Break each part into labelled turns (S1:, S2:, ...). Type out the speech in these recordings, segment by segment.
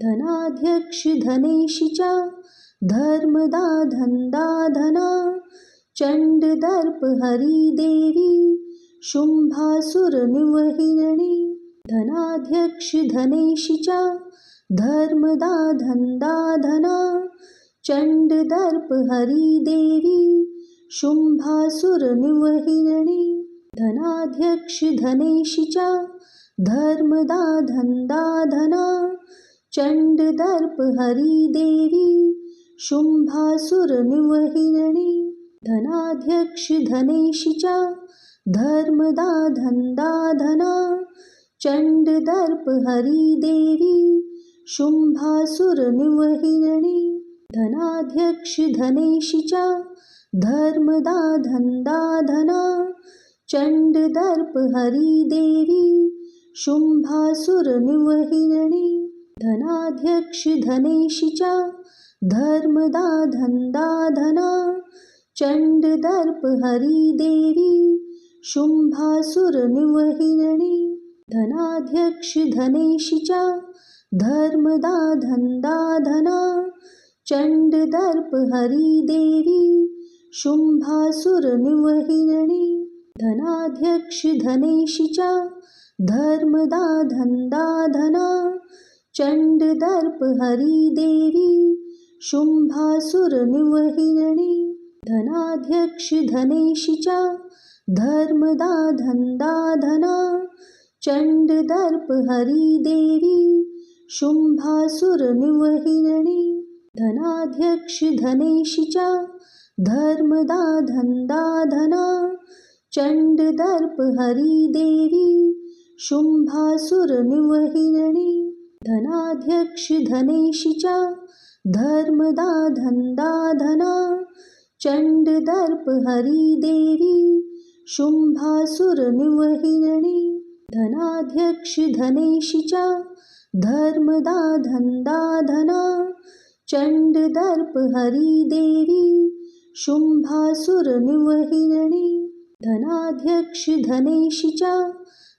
S1: धनाध्यक्ष धनेशी च धर्मदा धनदा धना चंडदर्प हरिदेवी शुंभासुर निवहिरणी धनाध्यक्ष धनेशी च धर्मदा धनदा धना चंडदर्प हरिदेवी शुंभासुर निवहिरणी धनाध्यक्ष धनेशी च धर्मदा धनदा धना चंडदर्प हरिदेवी शुंभासुर निवहिरणी धनाध्यक्ष धनेशी च धर्मदा धनदा धना चंडदर्प हरिदेवी शुंभासुर निवहिरणी धनाध्यक्ष धनेशी च धर्मदा धनदा धना चंडदर्प हरिदेवी शुंभासुर निवहिरणी धनाध्यक्ष धनेशी च धर्मदा धनदा धना चंडदर्प हरिदेवी शुंभासुर निवहिरणी धनाध्यक्ष धनेशी च धर्मदा धनदा धना चंडदर्प हरिदेवी शुंभासुर निवहिरणी धनाध्यक्ष धनेशी च धर्मदा धनदा धना चंडदर्प हरिदेवी शुंभासुर निवहिरणी धनाध्यक्ष धनेशी च धर्मदा धनदा धना चंडदर्प हरिदेवी शुंभासुर निवहिरणी धनाध्यक्ष धनेशी च धर्मदा धनदा धना चंडदर्प हरिदेवी शुंभासुर निवहिरणी धनाध्यक्ष धनेशी च धर्मदा धनदा धना चंडदर्प हरिदेवी शुंभासुर निवहिरणी धनाध्यक्ष धनेशी च धर्मदा धनदा धना चंडदर्प हरिदेवी शुंभासुर निवहिरणी धनाध्यक्ष धनेशी च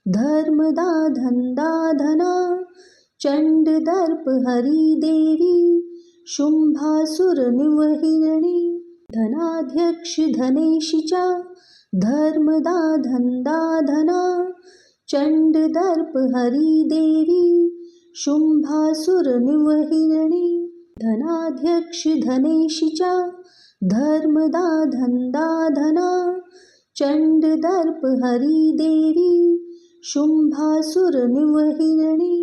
S1: धर्मदा धनदा धना चंडदर्प हरिदेवी शुंभासुर निवहिरणी धनाध्यक्ष धनेशी च धर्मदा धनदा धना चंडदर्प हरिदेवी शुंभासुर निवहिरणी धनाध्यक्ष धनेशी च धर्मदा धनदा धना चंडदर्प हरिदेवी शुंभासुर निवहिरणी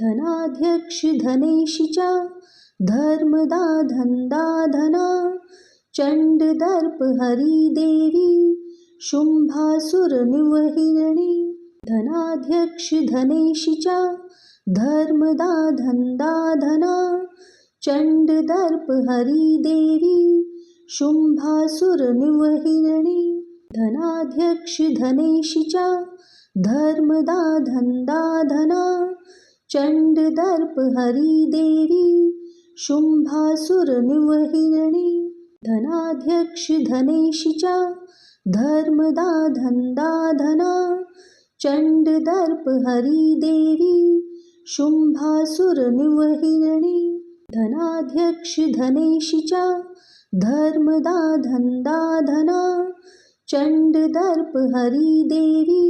S1: धनाध्यक्ष धनेशी च धर्मदा धनदा धना चंडदर्प हरिदेवी शुंभासुर निवहिरणी धनाध्यक्ष धनेशी च धर्मदा धनदा धना चंडदर्प हरिदेवी शुंभासुर निवहिरणी धनाध्यक्ष धनेशी च धर्मदा धनदा धना चंडदर्प हरिदेवी शुंभासुर निवहिरणी धनाध्यक्ष धनेशी च धर्मदा धनदा धना चंडदर्प हरिदेवी शुंभासुर निवहिरणी धनाध्यक्ष धनेशी च धर्मदा धनदा धना चंडदर्प हरिदेवी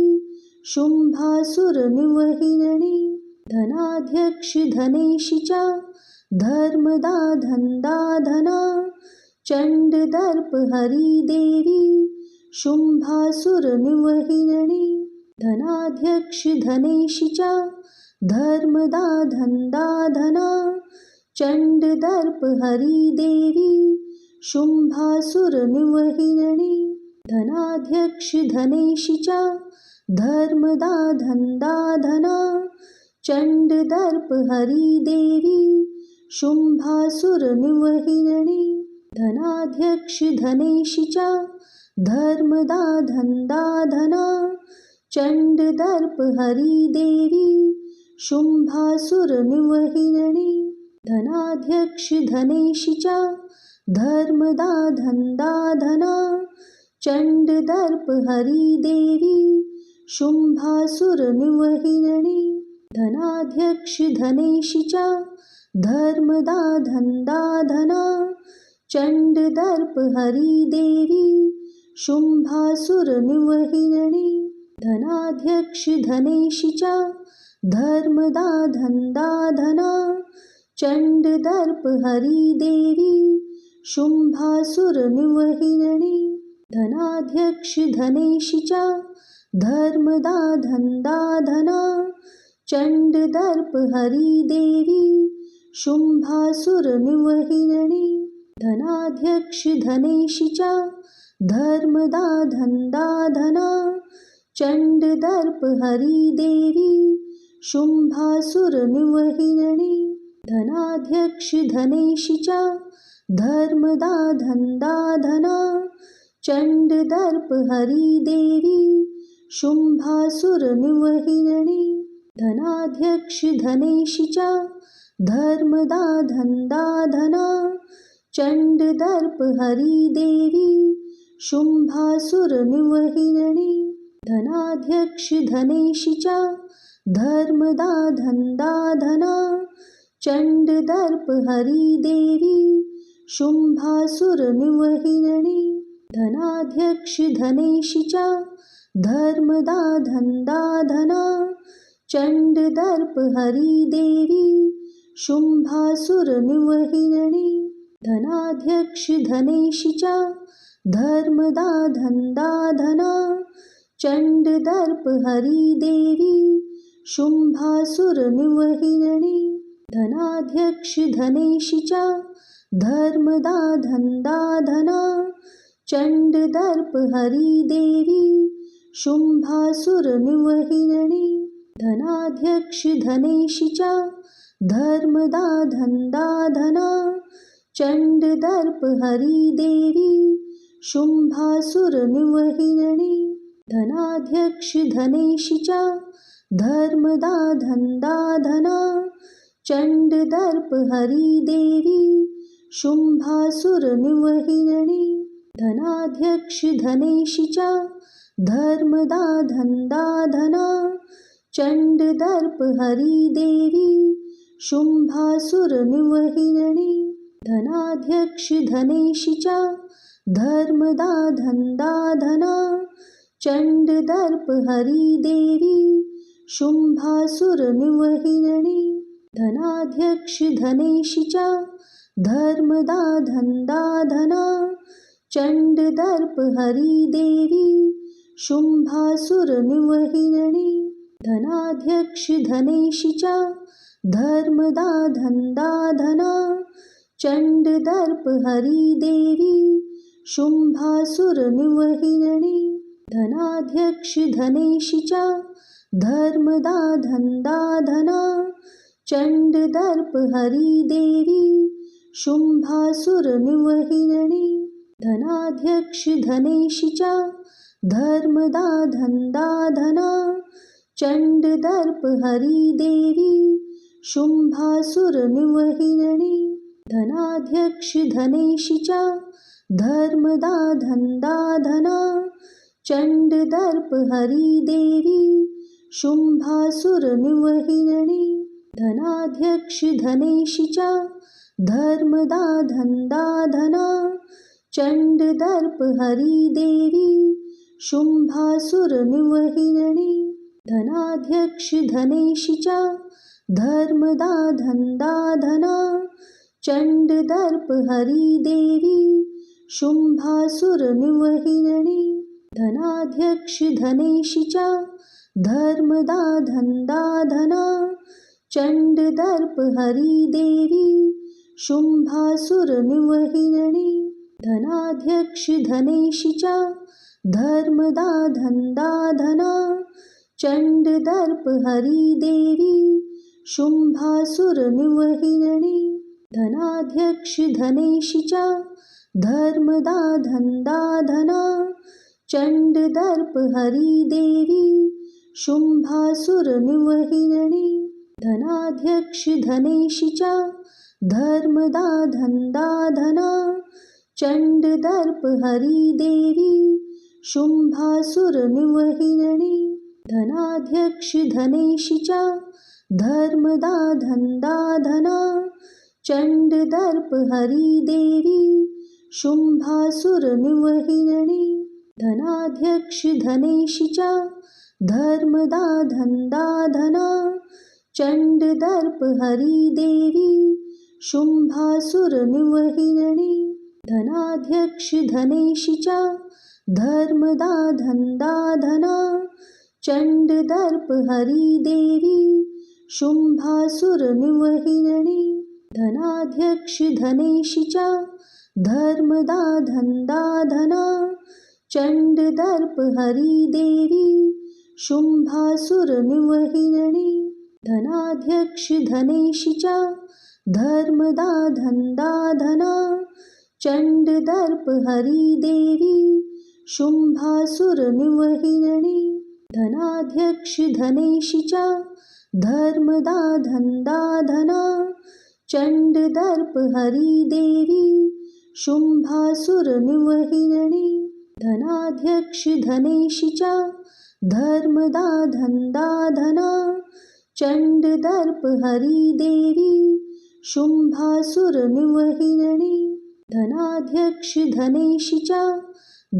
S1: शुंभासुर निवहिरणी धनाध्यक्ष धनेशी च धर्मदा धनदा धना चंडदर्प हरिदेवी शुंभासुर निवहिरणी धनाध्यक्ष धनेशी च धर्मदा धनदा धना चंडदर्प हरिदेवी शुंभासुर निवहिरणी धनाध्यक्ष धनेशी च धर्मदा धनदा धना चंडदर्प हरिदेवी शुंभासुर निवहिरणी धनाध्यक्ष धनेशी च धर्मदा धनदा धना चंडदर्प हरिदेवी शुंभासुर निवहिरणी धनाध्यक्ष धनेशी च धर्मदा धनदा धना चंडदर्प हरिदेवी शुंभासुर निवहिरणी धनाध्यक्ष धनेशी च धर्मदा धन्दा धना चण्डदर्प हरिदेवी शुम्भासुरनिवहिरणी धनाध्यक्ष धनेशि च धर्मदा धन्दा धना चण्डदर्प हरिदेवी शुम्भासुरनिवहिरणी धनाध्यक्ष धनेशि च धर्मदा धन्दा धना चण्डदर्प हरिदेवी शुम्भासुरनिवहिरणी धनाध्यक्ष धनेशि च धर्मदा धन्दा धना चण्डदर्प हरिदेवी शुम्भासुरनिवहिरणी धनाध्यक्ष धनेशि च धर्मदा धन्दा धना चण्डदर्प हरिदेवी शुम्भासुरनिवहिरणी धनाध्यक्ष धनेशि च धर्मदा धन्दा धना चण्डदर्प हरिदेवी शुम्भासुरनिवहिरणी धनाध्यक्ष धनेशि च धर्मदा धन्दा धना चण्डदर्प हरिदेवी शुम्भासुरनिवहिरणी धनाध्यक्ष धनेशि च धर्मदा धन्दा धना चण्डदर्प हरिदेवी शुम्भासुरनिवहिरणी धनाध्यक्ष धनेशि च धर्मदा धन्दा धना चण्डदर्प हरिदेवी शुम्भासुरनिवहिरणी धनाध्यक्ष धनेशि च धर्मदा धन्दा धना चण्डदर्प हरिदेवी शुम्भासुरनिवहिरणी धनाध्यक्ष धनेशि च धर्मदा धन्दा धना चण्डदर्प हरिदेवी शुम्भासुरनिवहिरणी धनाध्यक्ष धनेशि च धर्मदा धन्दा धना चण्डदर्प हरिदेवी शुम्भासुरनिवहिरणी धनाध्यक्ष धनेशि च धर्मदा धन्दा धना चण्डदर्प हरिदेवी शुम्भासुरनिवहिरणी धनाध्यक्ष धनेशि च धर्मदा धन्दा धना चण्डदर्प हरिदेवी शुम्भासुरनिवहिरणी धनाध्यक्ष धनेशि च धर्मदा धन्दा धना चण्डदर्प हरिदेवी शुम्भासुरनिवहिरणी धनाध्यक्ष धनेशि च धर्मदा धन्दा धना चण्डदर्प हरिदेवी शुम्भासुरनिवहिरणी धनाध्यक्ष धनेशि च धर्मदा धन्दा धना चण्डदर्प हरिदेवी शुम्भासुरनिवहिरणी धनाध्यक्ष धनेशि च धर्मदा धन्दा धना चण्डदर्प हरिदेवी शुम्भासुरनिवहिरणी धनाध्यक्ष धनेशि च धर्मदा धन्दा धना चण्डदर्प हरिदेवी शुम्भासुरनिवहिरणी धनाध्यक्ष धनेशि च धर्मदा धन्दा धना चण्डदर्प हरिदेवी शुम्भासुरनिवहिरणी धनाध्यक्ष धनेशि च धर्मदा धन्दा धना चण्डदर्प हरिदेवी शुम्भासुरनिवहिरणी धनाध्यक्ष धनेशि च धर्मदा धन्दा धना चण्डदर्प हरिदेवी शुम्भासुरनिवहिरणी धनाध्यक्ष धनेशि च धर्मदा धन्दा धना चण्डदर्प हरिदेवी शुम्भासुरनिवहिरणी धनाध्यक्ष धनेशि च धर्मदा धन्दा धना चण्डदर्प हरिदेवी शुम्भासुरनिवहिरणी धनाध्यक्ष धनेशि च धर्मदा धन्दा धना चण्डदर्प हरिदेवी शुम्भासुरनिवहिरणी धनाध्यक्ष धनेशि च धर्मदा धन्दा धना चण्डदर्प हरिदेवी शुम्भासुरनिवहिरणी धनाध्यक्ष धनेशि च धर्मदा धन्दा धना चण्डदर्प हरिदेवी शुम्भासुरनिवहिरणी धनाध्यक्ष धनेशि च धर्मदा धन्दा धना चण्डदर्प हरिदेवी शुम्भासुरनिवहिरणी धनाध्यक्ष धनेशि च धर्मदा धन्दा धना चण्डदर्प हरिदेवी शुम्भासुरनिवहिरणी धनाध्यक्ष धनेशि च धर्मदा धन्दा धना चण्डदर्प हरिदेवी शुम्भासुरनिवहिरणी धनाध्यक्ष धनेशि च धर्मदा धन्दा धना चण्डदर्प हरिदेवी शुम्भासुरनिवहिरणी धनाध्यक्ष धनेशि च धर्मदा धन्दा धना चण्डदर्प हरिदेवी शुम्भासुरनिवहिरणी धनाध्यक्ष धनेशि च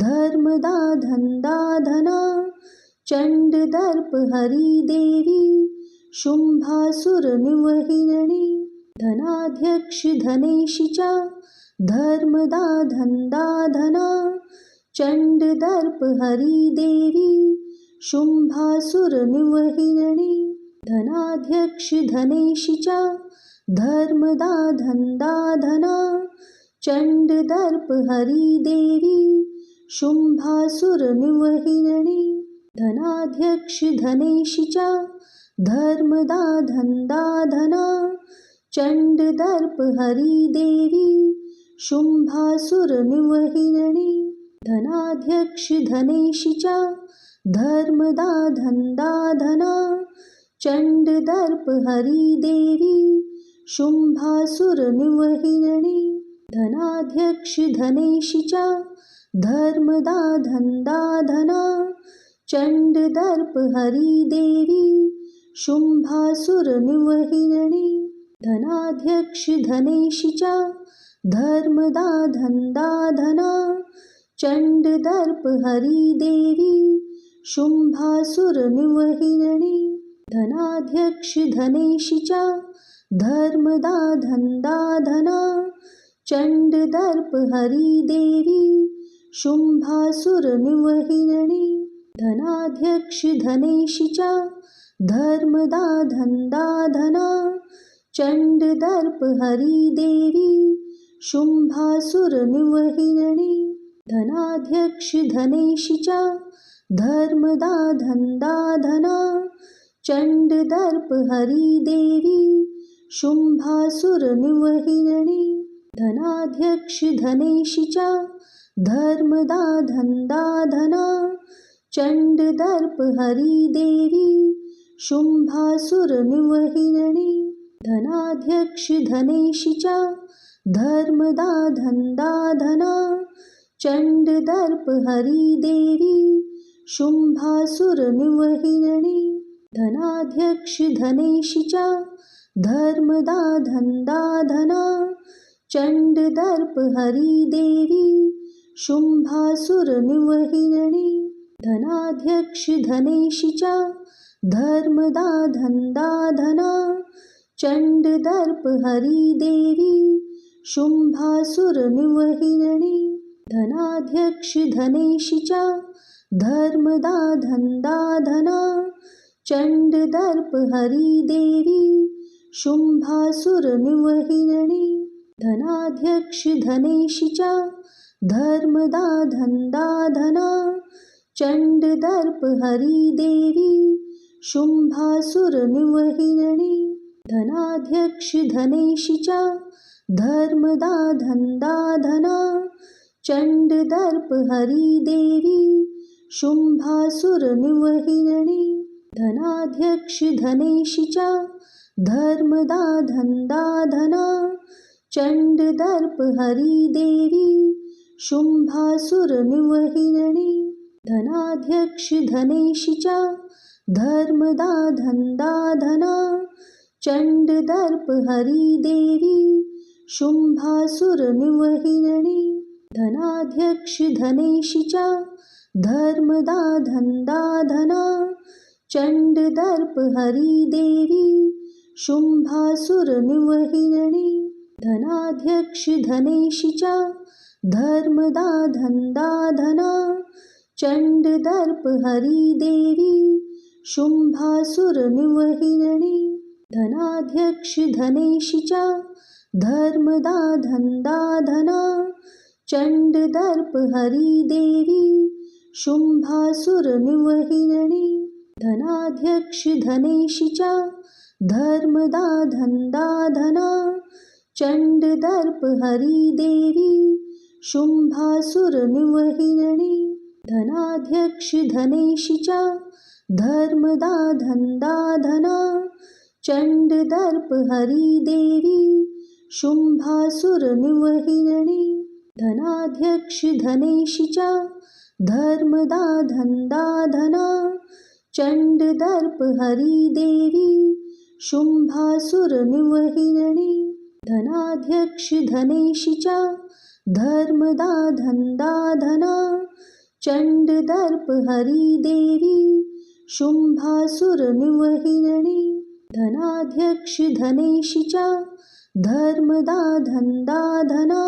S1: धर्मदा धन्दा धना चण्डदर्प हरिदेवी शुम्भासुरनिवहिरणी धनाध्यक्ष धनेशि च धर्मदा धन्दा धना चण्डदर्प हरिदेवी शुम्भासुरनिवहिरणी धनाध्यक्ष धनेशि च धर्मदा धन्दा धना चण्डदर्प हरिदेवी शुम्भासुरनिवहिरणी धनाध्यक्ष धनेशि च धर्मदा धन्दा धना चण्डदर्प हरिदेवी शुम्भासुरनिवहिरणी धनाध्यक्ष धनेशि च धर्मदा धन्दा धना चण्डदर्प हरिदेवी शुम्भासुरनिवहिरणी धनाध्यक्ष धनेशि च धर्मदा धन्दा धना चण्डदर्प हरिदेवी शुम्भासुरनिवहिरणी धनाध्यक्ष धनेशि च धर्मदा धन्दा धना चण्डदर्प हरिदेवी शुम्भासुरनिवहिरणी धनाध्यक्ष धनेशि च धर्मदा धन्दा धना चण्डदर्प हरिदेवी शुम्भासुरनिवहिरणी धनाध्यक्ष धनेशि च धर्मदा धन्दा धना चण्डदर्प हरिदेवी शुम्भासुरनिवहिरणी धनाध्यक्ष धनेशि च धर्मदा धन्दा धना चण्डदर्प हरिदेवी शुम्भासुरनिवहिरणी धनाध्यक्ष धनेशि च धर्मदा धन्दा धना चण्डदर्प हरिदेवी शुम्भासुरनिवहिरणी धनाध्यक्ष धनेशि च धर्मदा धन्दा धना चण्डदर्प हरिदेवी शुम्भासुरनिवहिरणी धनाध्यक्ष धनेशि च धर्मदा धन्दा धना चण्डदर्प हरिदेवी शुम्भासुरनिवहिरणी धनाध्यक्ष धनेशि च धर्मदा धन्दा धना चण्डदर्प हरिदेवी शुम्भासुरनिवहिरणी धनाध्यक्ष धनेशि च धर्मदा धन्दा धना चण्डदर्प हरिदेवी शुम्भासुरनिवहिरणी धनाध्यक्ष धनेशि च धर्मदा धन्दा धना चण्डदर्प हरिदेवी शुम्भासुरनिवहिरणी धनाध्यक्ष धनेशि च धर्मदा धन्दा धना चण्डदर्प हरिदेवी शुम्भासुरनिवहिरणी धनाध्यक्ष धनेशि च धर्मदा धन्दा धना चण्डदर्प हरिदेवी शुम्भासुरनिवहिरणी धनाध्यक्ष धनेशि च धर्मदा धन्दा धना चण्डदर्पहरी देवी शुम्भासुरनिवहिरणी धनाध्यक्ष धनेशि च धर्मदा धन्दा धना चण्डदर्पहरी देवी शुम्भासुरनिवहिरणी धनाध्यक्ष धनेशि च धर्मदा धन्दा धना चण्डदर्पहरी देवी शुम्भासुरनिवहिरणी धनाध्यक्ष धनेशि च धर्मदा धन्दा धना चण्डदर्पहरी देवी शुम्भासुरनिवहिरणी धनाध्यक्ष धनेशि च धर्मदा धन्दा धना चण्डदर्पहरी देवी शुम्भासुरनिवहिरणी धनाध्यक्ष धनेशि च धर्मदा धन्दा धना चण्डदर्पहरी देवी शुम्भासुरनिवहिरणी धनाध्यक्ष धनेशि च धर्मदा धन्दा धना चण्डदर्पहरी देवी शुम्भासुरनिवहिरणी धनाध्यक्ष धनेशि च धर्मदा धन्दा धना चण्डदर्पहरी देवी शुम्भासुरनिवहिरणी धनाध्यक्ष धनेशि च धर्मदा धन्दा धना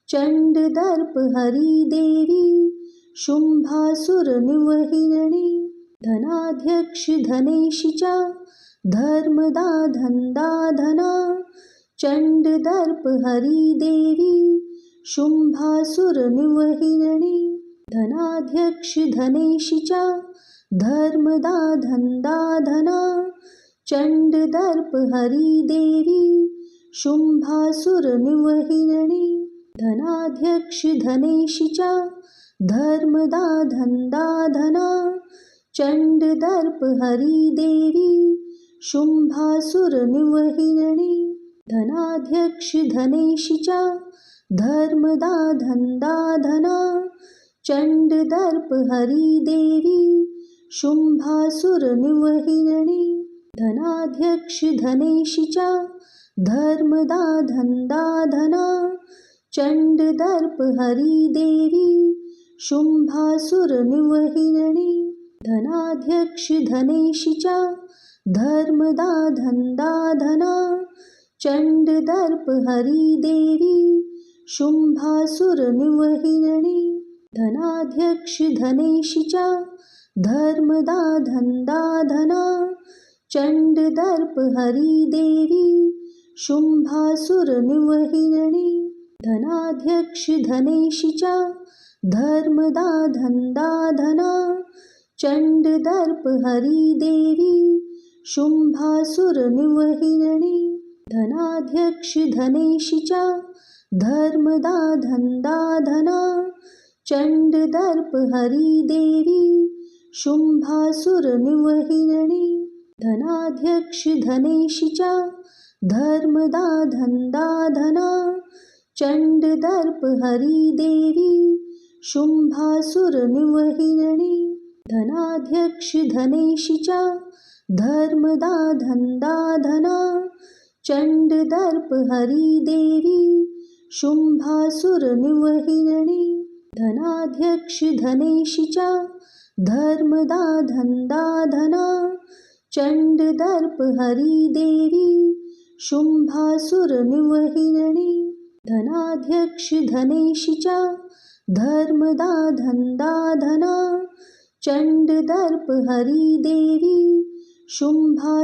S1: चण्डदर्पहरी देवी शुम्भासुरनिवहिरणी धनाध्यक्ष धनेशि च धर्मदा धन्दा धना चण्डदर्पहरी देवी शुम्भासुरनिवहिरणी धनाध्यक्ष धनेशि च धर्मदा धन्दा धना चण्डदर्पहरी देवी शुम्भासुरनिवहिरणी धनाध्यक्ष धनेशि च धर्मदा धन्दा धना चण्डदर्पहरी देवी शुम्भासुरनिवहिरणी धनाध्यक्ष धनेशि च धर्मदा धन्दा धना चण्डदर्पहरी देवी शुम्भासुरनिवहिरणी धनाध्यक्ष धनेशि च धर्मदा धन्दा धना चण्डदर्पहरी देवी शुम्भासुरनिवहिरणी धनाध्यक्ष धनेशि च धर्मदा धन्दा धना चण्डदर्पहरी देवी शुम्भासुरनिवहिरणी धनाध्यक्ष धनेशि च धर्मदा धन्दा धना चण्डदर्पहरी देवी शुम्भासुरनिवहिरणी धनाध्यक्ष धनेशि च धर्मदा धन्दा धना चण्डदर्पहरी देवी शुम्भासुरनिवहिरणी धनाध्यक्ष धनेशि च धर्मदा धन्दा धना चण्डदर्पहरी देवी शुम्भासुरनिवहिरणी धनाध्यक्ष धनेशि च धर्मदा धन्दा धना चण्डदर्पहरी देवी शुम्भासुरनिवहिरणी धनाध्यक्ष धनेशि च धर्मदा धन्दा धना चण्डदर्पहरी देवी शुम्भासुरनिवहिरणी धनाध्यक्ष धनेशि च धर्मदा धन्दा धना चण्डदर्पहरी देवी शुम्भासुरनिवहिरणी धनाध्यक्ष धनेशि च धर्मदा धन्दा धना चण्डदर्पहरी देवी शुम्भासुरनिवहिरणी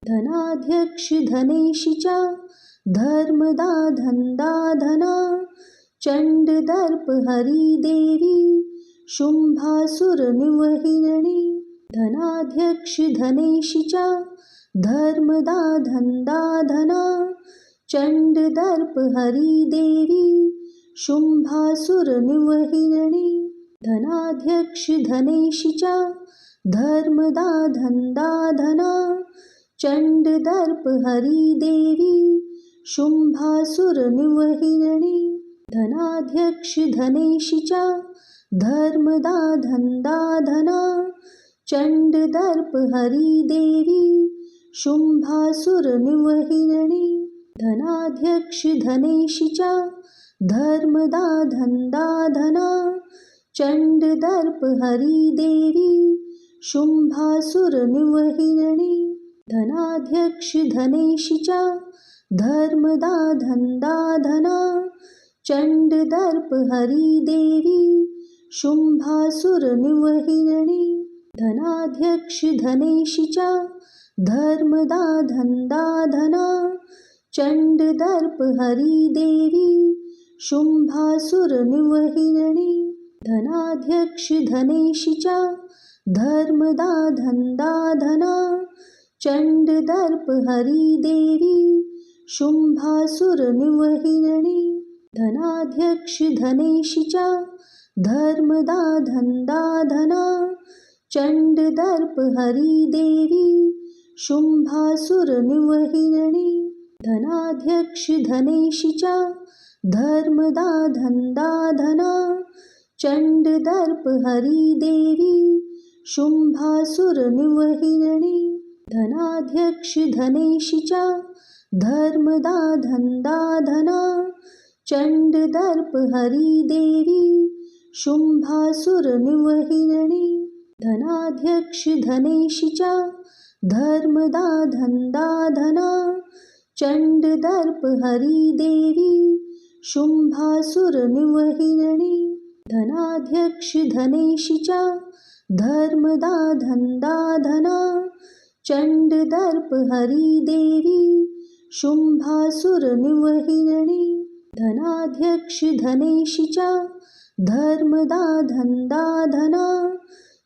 S1: धनाध्यक्ष धनेशि च धर्मदा धन्दा धना चण्डदर्पहरी देवी शुम्भासुरनिवहिरणी धनाध्यक्ष धनेशि च धर्मदा धन्दा धना चण्डदर्पहरी देवी शुम्भासुरनिवहिरणी धनाध्यक्ष धनेशि च धर्मदा धन्दा धना चण्डदर्पहरी देवी शुम्भासुरनिवहिरणी धनाध्यक्ष धनेशि च धर्मदा धन्दा धना चण्डदर्प हरिदेवी शुम्भासुरनिवहिरणी धनाध्यक्ष धनेशि च धर्मदा धन्दा धना चण्डदर्प हरिदेवी शुम्भासुरनिवहिरणी धनाध्यक्ष धनेशि च धर्मदा धन्दा धना चण्डदर्प हरिदेवी शुम्भासुरनिवहिरणी धनाध्यक्ष धनेशि च धर्मदा धन्दा धना चण्डदर्प हरिदेवी शुम्भासुरनिवहिरणी धनाध्यक्ष धनेशि च धर्मदा धन्दा धना चण्डदर्प हरिदेवी शुम्भासुरनिवहिरणी धनाध्यक्ष धनेशि च धर्मदा धन्दा धना चण्डदर्प हरिदेवी शुम्भासुरनिवहिरणी धनाध्यक्ष धनेशि च धर्मदा धन्दा धना चण्डदर्प हरिदेवी शुम्भासुरनिवहिरणी धनाध्यक्ष धनेशि च धर्मदा धन्दा धना चण्डदर्प हरिदेवी शुम्भासुरनिवहिरणी धनाध्यक्ष धनेशि च धर्मदा धन्दा धना चण्डदर्प हरिदेवी शुम्भासुरनिवहिरणी धनाध्यक्ष धनेशि च धर्मदा धन्दा धना चण्डदर्प हरिदेवी शुम्भासुरनिवहिरणी धनाध्यक्ष धनेशि च धर्मदा धन्दा धना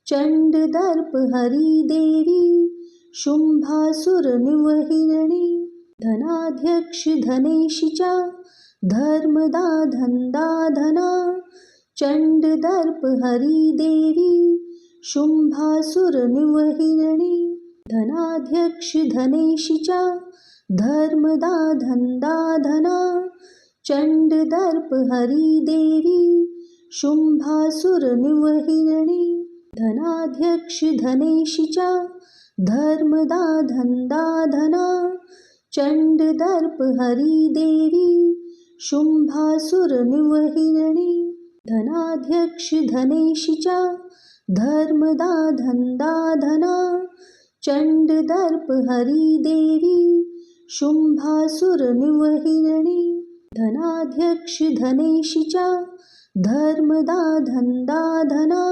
S1: चण्डदर्प हरिदेवी शुम्भासुरनिवहिरणी धनाध्यक्ष धनेशि च धर्मदा धन्दा धना चण्डदर्प हरिदेवी शुम्भासुरनिवहिरणी धनाध्यक्ष धनेशि च धर्मदा धन्दा धना चण्डदर्प हरिदेवी शुम्भासुरनिवहिरणी धनाध्यक्ष धनेशि च धर्मदा धन्दा धना चण्डदर्प हरिदेवी शुम्भासुरनिवहिरणी धनाध्यक्ष धनेशि च धर्मदा धन्दा धना चण्डदर्प हरिदेवी शुम्भासुरनिवहिरणी धनाध्यक्ष धनेशि च धर्मदा धन्दा धना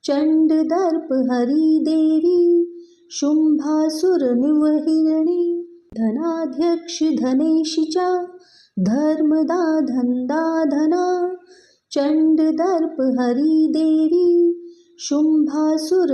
S1: चण्डदर्प हरिदेवी शुम्भासुरनिवहिरणी धनाध्यक्ष धनेशि च धर्मदा धन्दा धना चण्डदर्प हरिदेवी शुम्भासुरनिवहिरणी